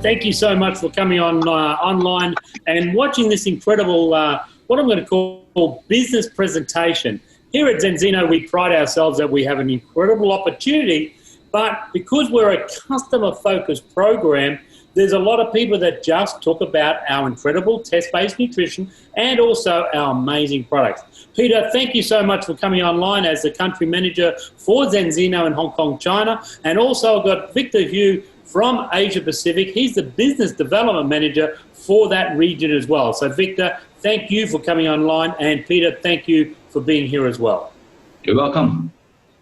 thank you so much for coming on online and watching this incredible, what I'm going to call business presentation. Here at Zinzino, we pride ourselves that we have an incredible opportunity, but because we're a customer-focused program, there's a lot of people that just talk about our incredible test-based nutrition and also our amazing products. Peter, thank you so much for coming online as the country manager for Zinzino in Hong Kong, China. And also I've got Victor Hugh from Asia Pacific. He's the business development manager for that region as well. So Victor, thank you for coming online. And Peter, thank you for being here as well. You're welcome.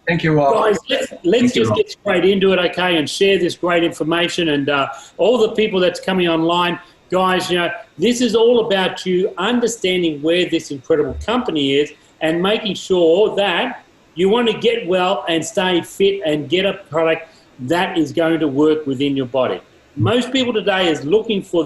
Thank you, Rob. Guys, let's just get straight into it, okay, and share this great information. And all the people that's coming online, guys, you know, this is all about you understanding where this incredible company is and making sure that you want to get well and stay fit and get a product that is going to work within your body. Most people today is looking for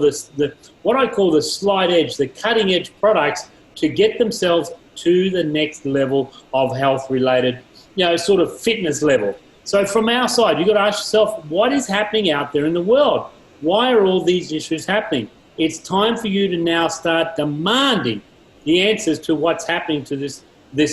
what I call the slide edge, the cutting edge products to get themselves to the next level of health-related, you know, sort of fitness level. So from our side, you've got to ask yourself, what is happening out there in the world? Why are all these issues happening? It's time for you to now start demanding the answers to what's happening to this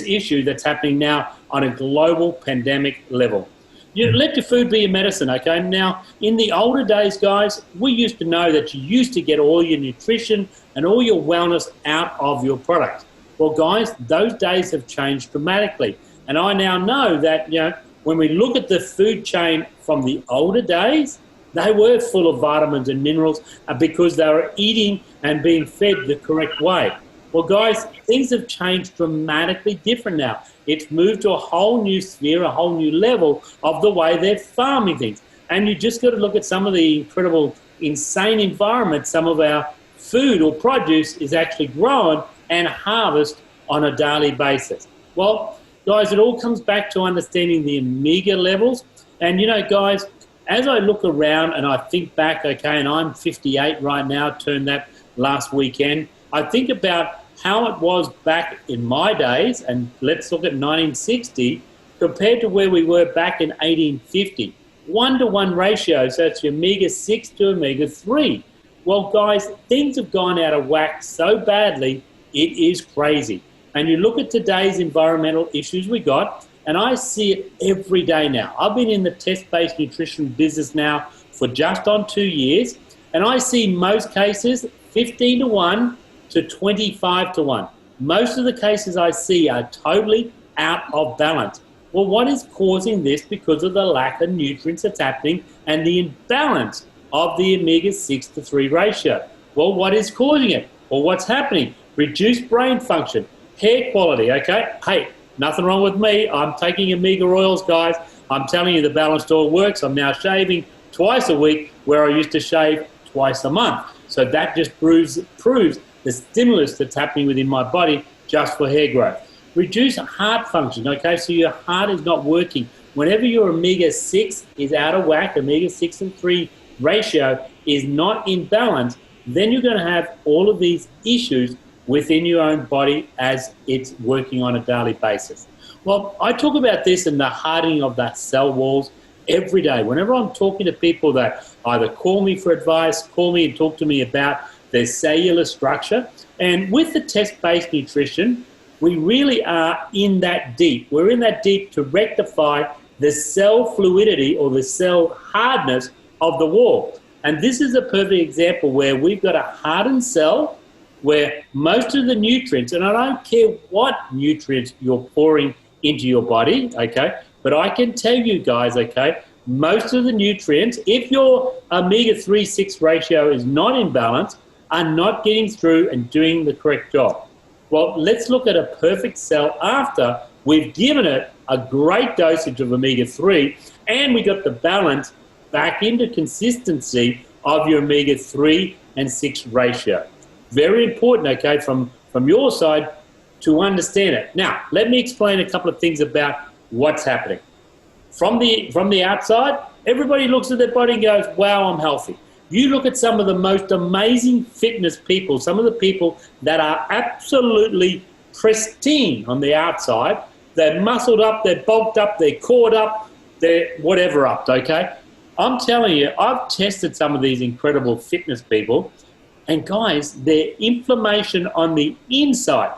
issue that's happening now on a global pandemic level. You let your food be your medicine, okay? Now, in the older days, guys, we used to know that you used to get all your nutrition and all your wellness out of your product. Well, guys, those days have changed dramatically. And I now know that, you know, when we look at the food chain from the older days, they were full of vitamins and minerals because they were eating and being fed the correct way. Well, guys, things have changed dramatically different now. It's moved to a whole new sphere, a whole new level of the way they're farming things. And you just got to look at some of the incredible, insane environments some of our food or produce is actually grown and harvested on a daily basis. Well, guys, it all comes back to understanding the omega levels. And, you know, guys, as I look around and I think back, okay, and I'm 58 right now, turned that last weekend, I think about how it was back in my days, and let's look at 1960, compared to where we were back in 1850. 1-to-1 ratio, so it's your omega-6 to omega-3. Well, guys, things have gone out of whack so badly, it is crazy. And you look at today's environmental issues we got, and I see it every day now. I've been in the test-based nutrition business now for just on 2 years, and I see most cases 15-to-1 to 25-to-1. Most of the cases I see are totally out of balance. Well, what is causing this? Because of the lack of nutrients that's happening and the imbalance of the omega-6 to 3 ratio. Well, what is causing it? Well, what's happening? Reduced brain function, hair quality, okay? Hey, nothing wrong with me. I'm taking omega oils, guys. I'm telling you the balanced oil works. I'm now shaving twice a week where I used to shave twice a month. So that just proves the stimulus that's happening within my body just for hair growth. Reduce heart function, okay? So your heart is not working. Whenever your omega-6 is out of whack, omega-6 and 3 ratio is not in balance, then you're going to have all of these issues within your own body as it's working on a daily basis. Well, I talk about this in the hardening of the cell walls every day. Whenever I'm talking to people that either call me for advice, call me and talk to me about their cellular structure, and with the test-based nutrition, we really are in that deep. We're in that deep to rectify the cell fluidity or the cell hardness of the wall. And this is a perfect example where we've got a hardened cell where most of the nutrients, and I don't care what nutrients you're pouring into your body, okay, but I can tell you guys, okay, most of the nutrients, if your omega-3-6 ratio is not in balance, are not getting through and doing the correct job. Well, let's look at a perfect cell after we've given it a great dosage of omega-3 and we got the balance back into consistency of your omega-3 and 6 ratio. Very important, okay, from your side to understand it. Now, let me explain a couple of things about what's happening. From the outside, everybody looks at their body and goes, wow, I'm healthy. You look at some of the most amazing fitness people, some of the people that are absolutely pristine on the outside. They're muscled up, they're bulked up, they're cored up, they're whatever up, okay? I'm telling you, I've tested some of these incredible fitness people, and guys, their inflammation on the inside,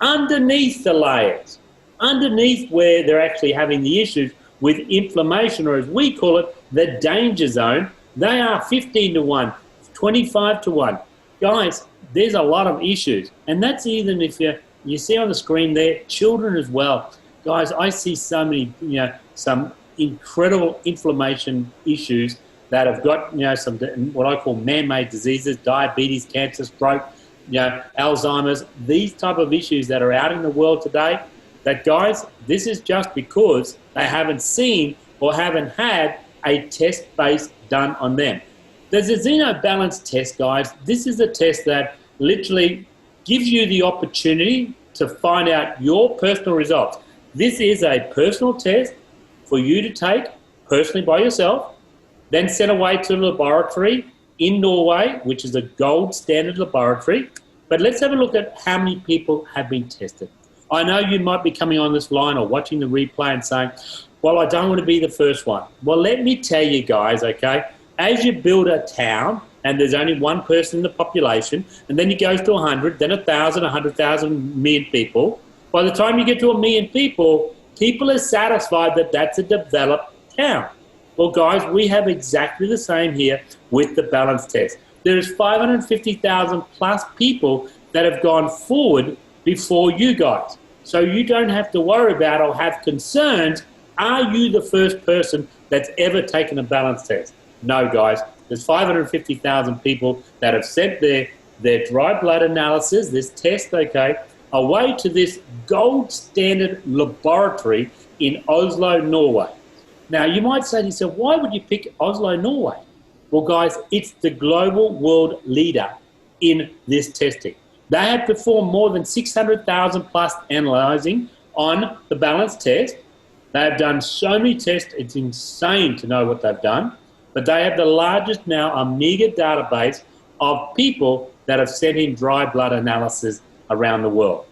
underneath the layers, underneath where they're actually having the issues with inflammation, or as we call it, the danger zone, they are 15 to 1, 25 to 1. Guys, there's a lot of issues. And that's even if you see on the screen there, children as well. Guys, I see so many, some incredible inflammation issues that have got, some what I call man-made diseases, diabetes, cancer, stroke, Alzheimer's, these type of issues that are out in the world today. That, guys, this is just because they haven't seen or haven't had a test base done on them. The Zinzino Balance test, guys, this is a test that literally gives you the opportunity to find out your personal results. This is a personal test for you to take personally by yourself, then send away to the laboratory in Norway, which is a gold standard laboratory. But let's have a look at how many people have been tested. I know you might be coming on this line or watching the replay and saying, well, I don't want to be the first one. Well, let me tell you guys, okay, as you build a town and there's only one person in the population, and then it goes to 100, then 1,000, 100,000, million people, by the time you get to 1 million people, people are satisfied that that's a developed town. Well, guys, we have exactly the same here with the balance test. There's 550,000 plus people that have gone forward before you guys. So you don't have to worry about or have concerns. Are you the first person that's ever taken a balance test? No, guys. There's 550,000 people that have sent their dry blood analysis, this test, okay, away to this gold standard laboratory in Oslo, Norway. Now, you might say to yourself, why would you pick Oslo, Norway? Well, guys, it's the global world leader in this testing. They have performed more than 600,000 plus analyzing on the balance test. They have done so many tests, it's insane to know what they've done. But they have the largest now Amiga database of people that have sent in dry blood analysis around the world.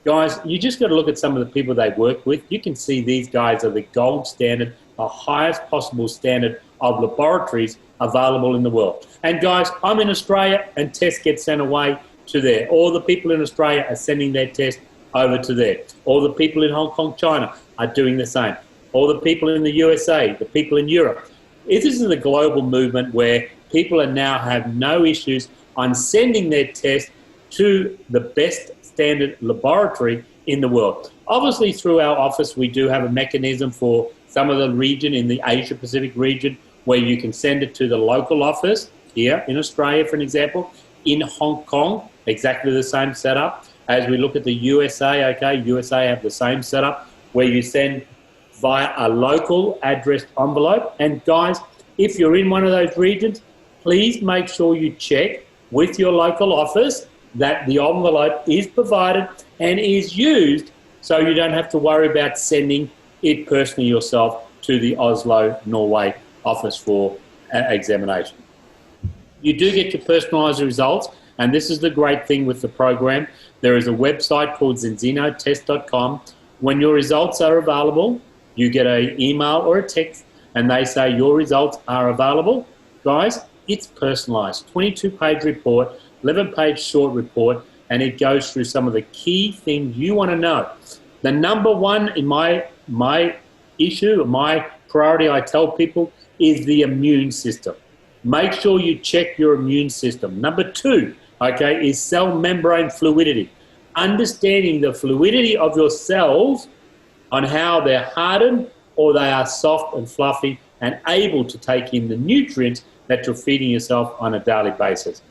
Guys, you just got to look at some of the people they work with. You can see these guys are the gold standard, the highest possible standard of laboratories available in the world. And guys, I'm in Australia and tests get sent away to there. All the people in Australia are sending their test over to there. All the people in Hong Kong, China are doing the same. All the people in the USA, the people in Europe. This is a global movement where people are now have no issues on sending their test to the best standard laboratory in the world. Obviously, through our office, we do have a mechanism for some of the region in the Asia Pacific region where you can send it to the local office here in Australia, for an example. In Hong Kong, exactly the same setup. As we look at the USA, okay, USA have the same setup where you send via a local addressed envelope. And guys, if you're in one of those regions, please make sure you check with your local office that the envelope is provided and is used so you don't have to worry about sending it personally yourself to the Oslo, Norway office for examination. You do get your personalised results, and this is the great thing with the program. There is a website called zinzinotest.com. When your results are available, you get an email or a text, and they say your results are available. Guys, it's personalised. 22-page report, 11-page short report, and it goes through some of the key things you want to know. The number one in my issue, my priority, I tell people, is the immune system. Make sure you check your immune system. Number two, okay, is cell membrane fluidity. Understanding the fluidity of your cells on how they're hardened or they are soft and fluffy and able to take in the nutrients that you're feeding yourself on a daily basis.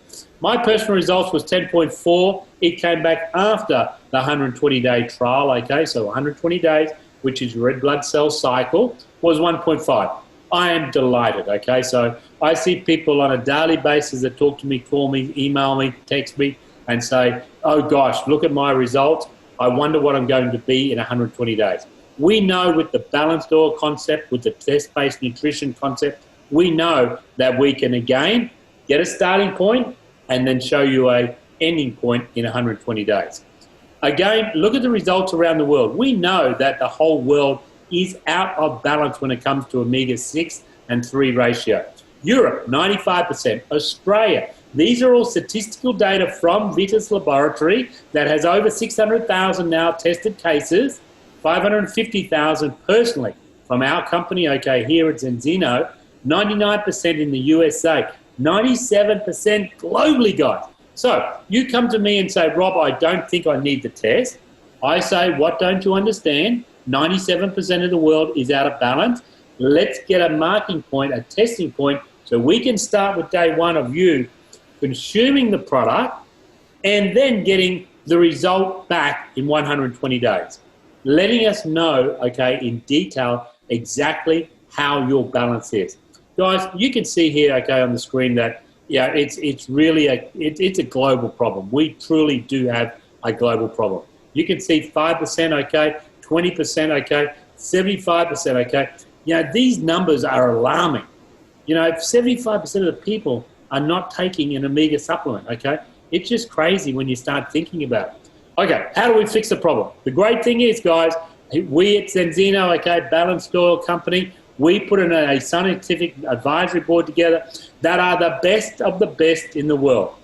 My personal results was 10.4. It came back after the 120-day trial, okay, so 120 days, which is red blood cell cycle, was 1.5. I am delighted, okay? So I see people on a daily basis that talk to me, call me, email me, text me, and say, oh gosh, look at my results. I wonder what I'm going to be in 120 days. We know with the balanced oil concept, with the test-based nutrition concept, we know that we can again get a starting point and then show you a ending point in 120 days. Again, look at the results around the world. We know that the whole world is out of balance when it comes to omega-6 1:3 ratio. Europe, 95%. Australia. These are all statistical data from Vitis Laboratory that has over 600,000 now tested cases, 550,000 personally from our company, okay, here at Zinzino, 99% in the USA, 97% globally, guys. So you come to me and say, Rob, I don't think I need the test. I say, what don't you understand? 97% of the world is out of balance. Let's get a marking point, a testing point, so we can start with day one of you consuming the product and then getting the result back in 120 days. Letting us know, okay, in detail exactly how your balance is. Guys, you can see here, okay, on the screen that, yeah, it's really it's a global problem. We truly do have a global problem. You can see 5%, okay, 20%, okay, 75%, okay. You know, these numbers are alarming. You know, if 75% of the people are not taking an omega supplement, okay, it's just crazy when you start thinking about it. Okay, how do we fix the problem? The great thing is, guys, we at Zinzino, okay, Balanced Oil Company, we put in a scientific advisory board together that are the best of the best in the world.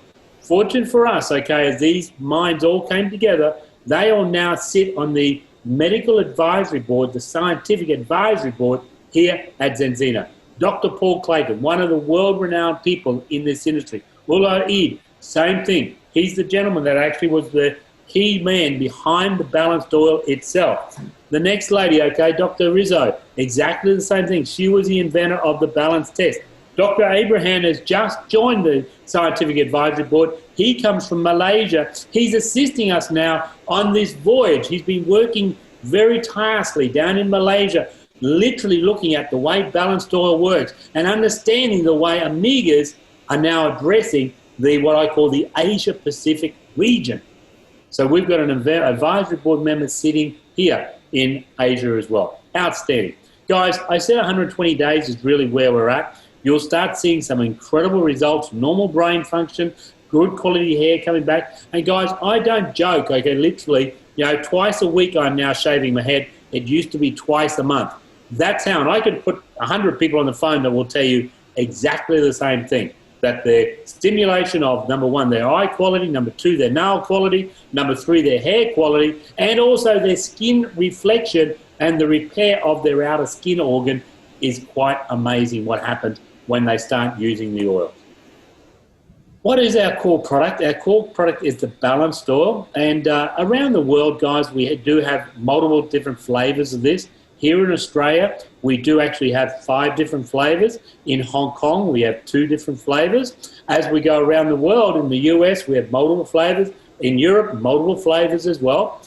Fortunate for us, okay, as these minds all came together, they all now sit on the medical advisory board, the scientific advisory board here at Zinzino. Dr. Paul Clayton, one of the world-renowned people in this industry. Ulla Eid, same thing. He's the gentleman that actually was the key man behind the balanced oil itself. The next lady, okay, Dr. Rizzo, exactly the same thing. She was the inventor of the balance test. Dr. Abraham has just joined the scientific advisory board. He comes from Malaysia. He's assisting us now on this voyage. He's been working very tirelessly down in Malaysia, literally looking at the way balanced oil works and understanding the way omegas are now addressing what I call the Asia Pacific region. So we've got an advisory board member sitting here in Asia as well. Outstanding. Guys, I said 120 days is really where we're at. You'll start seeing some incredible results, normal brain function, good quality hair coming back. And guys, I don't joke, okay, literally, you know, twice a week I'm now shaving my head. It used to be twice a month. That's how, and I could put 100 people on the phone that will tell you exactly the same thing, that the stimulation of, number one, their eye quality, number two, their nail quality, number three, their hair quality, and also their skin reflection and the repair of their outer skin organ is quite amazing what happens when they start using the oil. What is our core product? Our core product is the balanced oil, and around the world, guys, we do have multiple different flavors of this. Here in Australia, we do actually have 5 different flavors. In Hong Kong, we have 2 different flavors. As we go around the world, in the US, we have multiple flavors. In Europe, multiple flavors as well.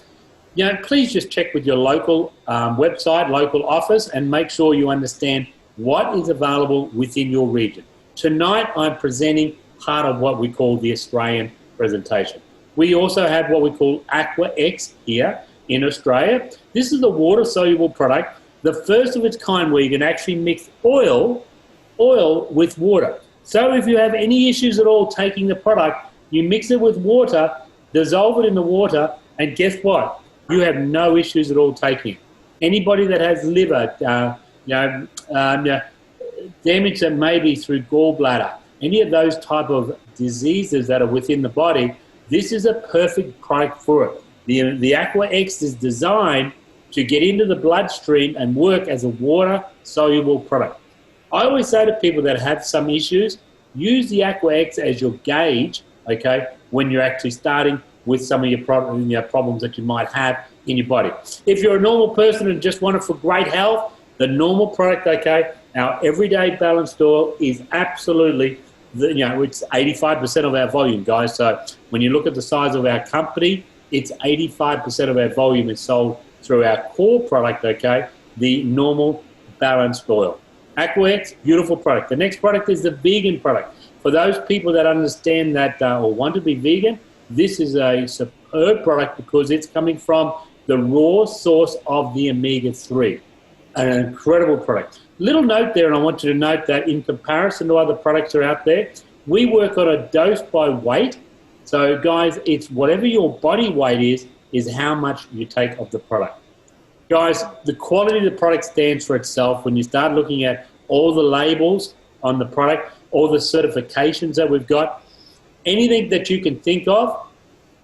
You know, please just check with your local website, local office, and make sure you understand what is available within your region. Tonight, I'm presenting part of what we call the Australian presentation. We also have what we call Aqua X here in Australia. This is the water-soluble product, the first of its kind where you can actually mix oil with water. So if you have any issues at all taking the product, you mix it with water, dissolve it in the water, and guess what? You have no issues at all taking it. Anybody that has liver, damage that may be through gallbladder, any of those type of diseases that are within the body, this is a perfect product for it. The Aqua X is designed to get into the bloodstream and work as a water-soluble product. I always say to people that have some issues, use the Aqua X as your gauge, okay, when you're actually starting with some of your problems that you might have in your body. If you're a normal person and just want it for great health, the normal product, okay, our everyday balanced oil is absolutely, it's 85% of our volume, guys. So when you look at the size of our company, it's 85% of our volume is sold through our core product, okay, the normal balanced oil. Aqua X, beautiful product. The next product is the vegan product. For those people that understand that or want to be vegan, this is a superb product because it's coming from the raw source of the omega-3. An incredible product. Little note there, and I want you to note that in comparison to other products that are out there, we work on a dose by weight. So guys, it's whatever your body weight is how much you take of the product. Guys, the quality of the product stands for itself. When you start looking at all the labels on the product, all the certifications that we've got, anything that you can think of,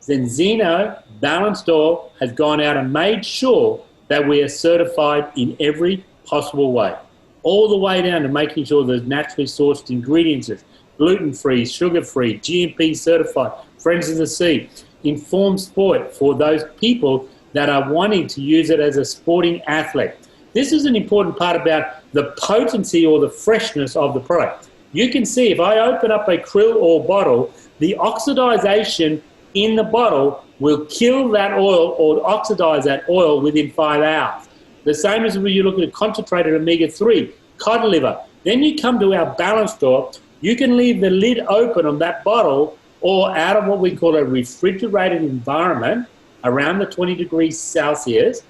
Zinzino Balanced Oil has gone out and made sure that we are certified in every possible way, all the way down to making sure there's naturally sourced ingredients, gluten-free, sugar-free, GMP certified, Friends of the Sea, informed sport for those people that are wanting to use it as a sporting athlete. This is an important part about the potency or the freshness of the product. You can see if I open up a krill oil bottle, the oxidization in the bottle will kill that oil or oxidize that oil within 5 hours. The same as when you look at a concentrated omega-3, cod liver. Then you come to our balanced oil, you can leave the lid open on that bottle or out of what we call a refrigerated environment around the 20 degrees Celsius.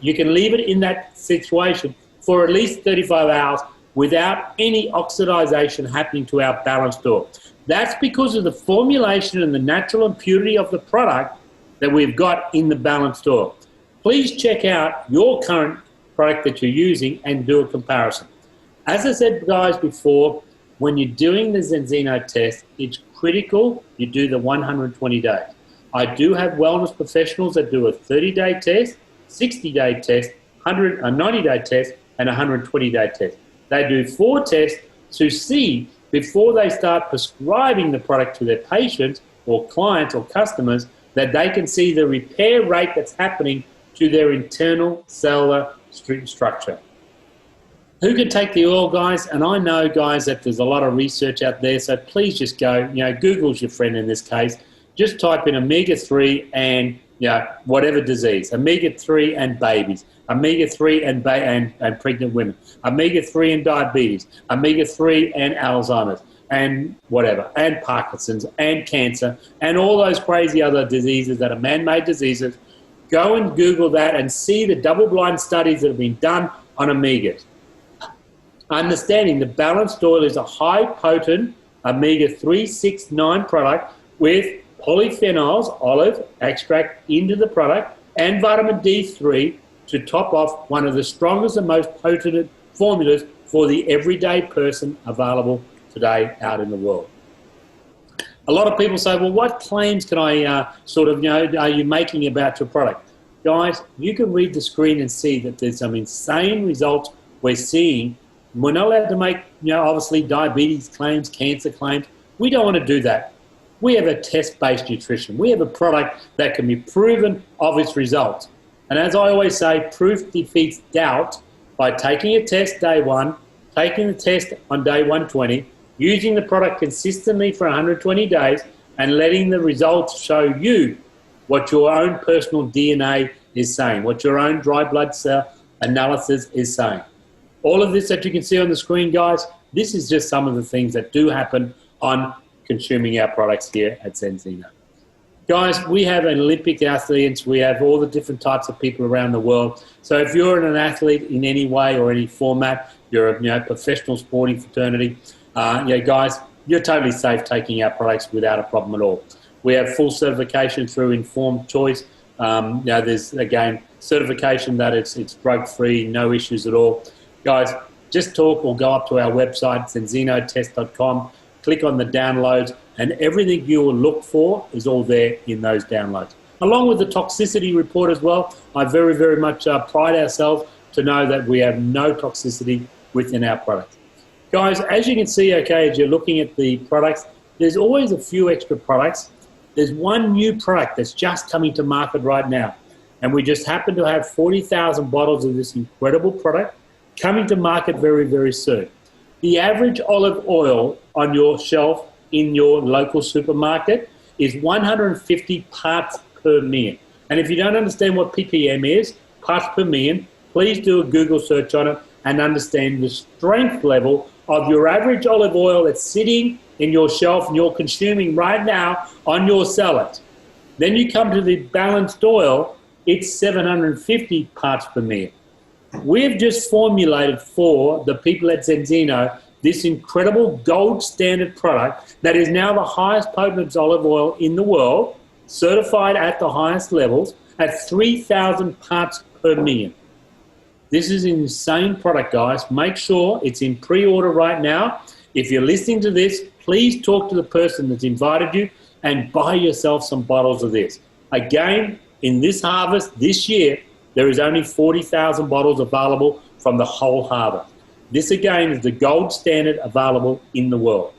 You can leave it in that situation for at least 35 hours without any oxidization happening to our balanced oil. That's because of the formulation and the natural impurity of the product that we've got in the balanced oil. Please check out your current product that you're using and do a comparison. As I said, guys, before, when you're doing the Zinzino test, it's critical you do the 120 days. I do have wellness professionals that do a 30-day test, 60-day test, a 90-day test, and a 120-day test. They do 4 tests to see before they start prescribing the product to their patients or clients or customers that they can see the repair rate that's happening to their internal cellular structure. Who can take the oil, guys? And I know, guys, that there's a lot of research out there, so please just go, Google's your friend in this case. Just type in omega-3 and, whatever disease, omega-3 and babies, omega-3 and pregnant women, omega-3 and diabetes, omega-3 and Alzheimer's, and whatever, and Parkinson's, and cancer, and all those crazy other diseases that are man-made diseases. Go and Google that and see the double-blind studies that have been done on omegas. Understanding the balanced oil is a high-potent omega-3, 6, 9 product with polyphenols, olive extract into the product, and vitamin D3 to top off one of the strongest and most potent formulas for the everyday person available today out in the world. A lot of people say, well, what claims can I are you making about your product? Guys, you can read the screen and see that there's some insane results we're seeing. We're not allowed to make, obviously diabetes claims, cancer claims. We don't want to do that. We have a test-based nutrition. We have a product that can be proven of its results. And as I always say, proof defeats doubt by taking a test day 1, taking the test on day 120, using the product consistently for 120 days, and letting the results show you what your own personal DNA is saying, what your own dry blood cell analysis is saying. All of this that you can see on the screen, guys, this is just some of the things that do happen on consuming our products here at Zinzino. Guys, we have Olympic athletes. We have all the different types of people around the world. So if you're an athlete in any way or any format, you're a professional sporting fraternity, guys, you're totally safe taking our products without a problem at all. We have full certification through Informed Choice. There's, again, certification that it's drug-free, no issues at all. Guys, just talk or go up to our website, zinzinotest.com, click on the downloads, and everything you will look for is all there in those downloads. Along with the toxicity report as well, I very, very much pride ourselves to know that we have no toxicity within our products. Guys, as you can see, as you're looking at the products, there's always a few extra products. There's one new product that's just coming to market right now, and we just happen to have 40,000 bottles of this incredible product coming to market very, very soon. The average olive oil on your shelf in your local supermarket is 150 parts per million. And if you don't understand what ppm is, parts per million, please do a Google search on it and understand the strength level of your average olive oil that's sitting in your shelf and you're consuming right now on your salad. Then you come to the balanced oil, it's 750 parts per million. We've just formulated for the people at Zinzino this incredible gold standard product that is now the highest potent olive oil in the world, certified at the highest levels at 3,000 parts per million. This is an insane product, guys. Make sure it's in pre-order right now. If you're listening to this, please talk to the person that's invited you and buy yourself some bottles of this. Again, in this harvest this year, there is only 40,000 bottles available from the whole harvest. This, again, is the gold standard available in the world.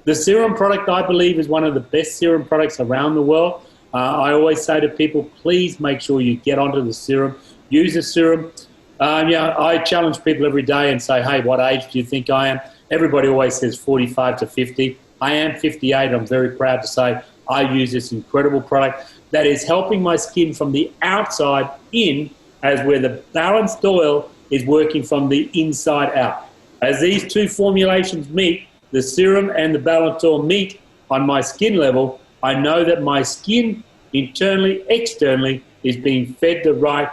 The serum product, I believe, is one of the best serum products around the world. I always say to people, please make sure you get onto the serum. Use the serum. I challenge people every day and say, hey, what age do you think I am? Everybody always says 45 to 50. I am 58. I'm very proud to say I use this incredible product that is helping my skin from the outside in, as where the balanced oil is working from the inside out. As these two formulations meet, the serum and the balanced oil meet on my skin level, I know that my skin internally, externally, is being fed the right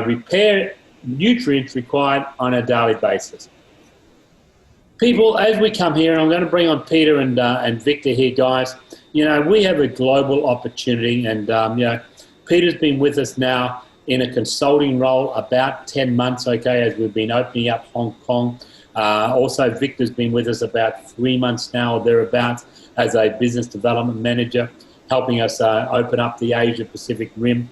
repair nutrients required on a daily basis. People, as we come here, and I'm going to bring on Peter and Victor here, guys, you know, we have a global opportunity, and, you know, Peter's been with us now in a consulting role about 10 months, okay, as we've been opening up Hong Kong. Also, Victor's been with us about 3 months now or thereabouts as a business development manager, helping us open up the Asia-Pacific rim.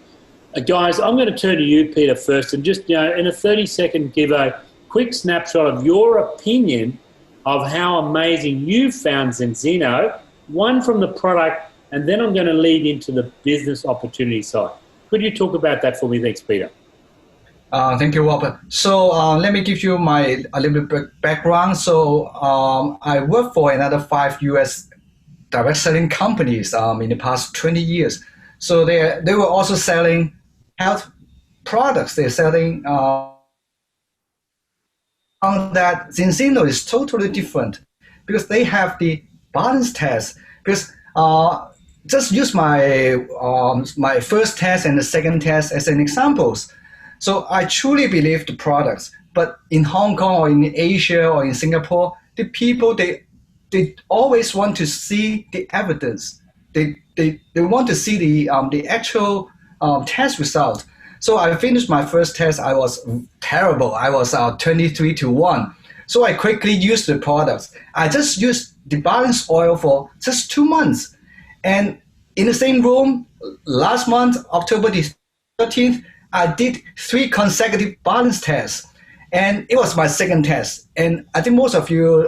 Guys, I'm going to turn to you, Peter, first, and just, you know, in a 30-second, give a quick snapshot of your opinion of how amazing you found Zinzino, one from the product, and then I'm going to lead into the business opportunity side. Could you talk about that for me? Thanks, Peter. Thank you, Robert. So let me give you a little bit background. So I worked for another 5 U.S. direct selling companies in the past 20 years. So they were also selling health products. They're selling that Zinzino is totally different because they have the balance test. Because just use my first test and the second test as an examples. So I truly believe the products, but in Hong Kong or in Asia or in Singapore, the people, they always want to see the evidence. They want to see the actual test result. So I finished my first test. I was terrible. I was 23 to 1. So I quickly used the products. I just used the balanced oil for just 2 months. And in the same room, last month, October the 13th, I did 3 consecutive balance tests. And it was my second test. And I think most of you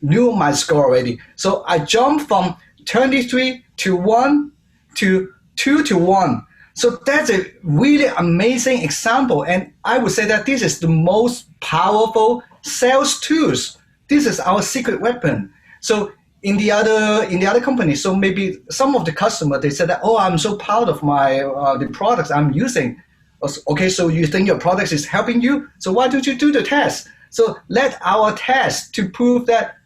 knew my score already. So I jumped from 23 to 1 to 2 to 1. So that's a really amazing example. And I would say that this is the most powerful sales tools. This is our secret weapon. So in the other companies, so maybe some of the customers, they said that, oh, I'm so proud of my the products I'm using. Okay, so you think your product is helping you? So why don't you do the test? So let our test to prove that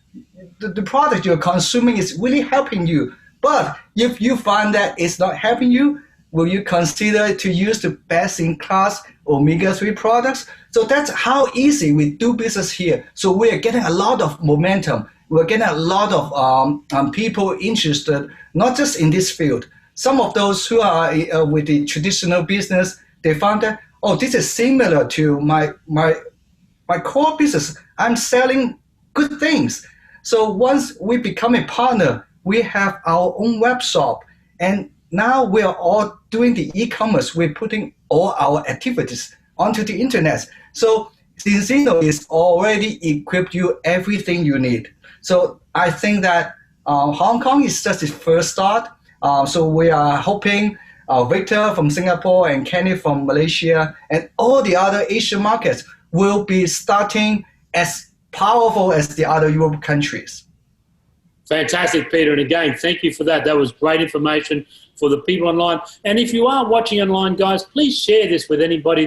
the product you're consuming is really helping you. But if you find that it's not helping you, will you consider to use the best-in-class omega-3 products? So that's how easy we do business here. So we are getting a lot of momentum. We're getting a lot of people interested, not just in this field. Some of those who are with the traditional business, they found that, oh, this is similar to my core business. I'm selling good things. So once we become a partner, we have our own web shop. And now we are all doing the e-commerce. We're putting all our activities onto the internet. So Zinzino is already equipped you everything you need. So I think that Hong Kong is just the first start. So we are hoping Victor from Singapore and Kenny from Malaysia and all the other Asian markets will be starting as powerful as the other Europe countries. Fantastic, Peter. And again, thank you for that. That was great information for the people online. And if you are watching online, guys, please share this with anybody